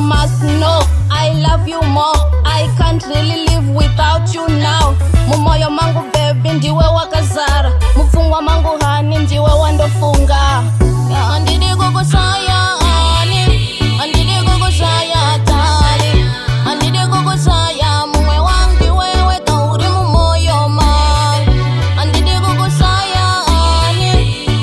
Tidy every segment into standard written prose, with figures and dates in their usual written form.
must know I love you more. I can't really live without you now. Mumoyo mangu baby ndiwe wakazara, mufungwa mangu hani ndiwe wandofunga. Andidi kukusaya ani, andidi kukusaya tani, andidi kukusaya muwe wangi wewe kauri mumoyo man. Andidi kukusaya ani,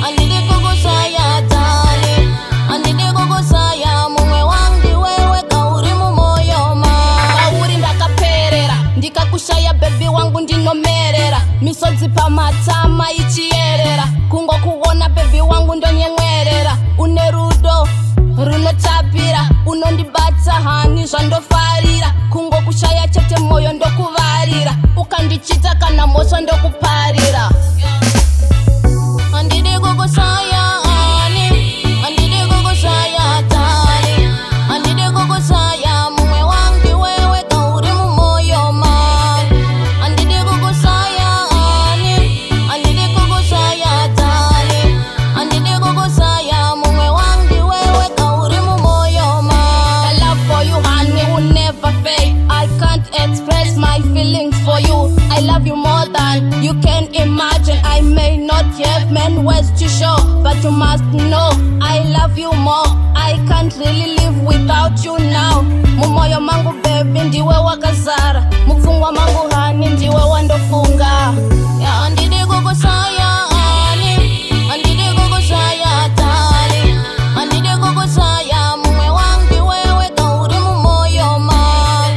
andidi kukusaya tani, andidi kukusaya muwe wangi wewe kauri mumoyo man. Kauri ndakaperera ndikakushaya baby wangu ndinomerera, misodzi pamatama ichierera, kungo kuona baby wangu ndonyemwerera. Une rudo runotapira, unondibata hani zvandofarira, kungo kushaya chete moyo ndokuvarira, ukandichita kana mosva ndokuparira. Andidi kukusaya ani, andidi kukusaya tani, andidi kukusaya muwe wangi wewe kauri mumoyo man. Andidi kukusaya ani, andidi kukusaya tani, andidi kukusaya muwe wangi wewe kauri mumoyo man. The love for you honey will never fade. I can't express my feelings for you. I love you more than you can imagine. I may not have many words to show, but you must know I love you more. I can't really live without you now. Mumoyo mangu baby ndiwe wakazara, mufungwa mangu hani ndiwe wandofunga. Andidi kukusaya ani, andidi kukusaya tani, andidi kukusaya muwe wangi wewe kauri mumoyo man.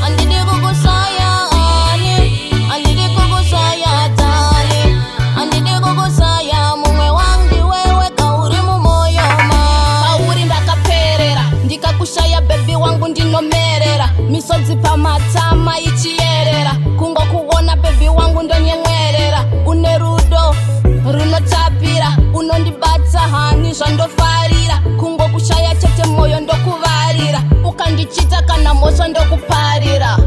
Andidi kukusaya ani, andidi kukusaya tani, andidi kukusaya muwe wangi wewe kauri mumoyo man. Kauri ndakaperera ndikakushaya baby wangu ndinomerera, misodzi pamatama ichierera, kungo kuona baby wangu ndonyemwerera. Une rudo runotapira, unondibata hani zvandofarira, kungo kushaya chete moyo ndokuvarira, ukandichita kana mosva ndokuparira.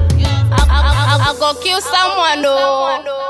I go kill someone though.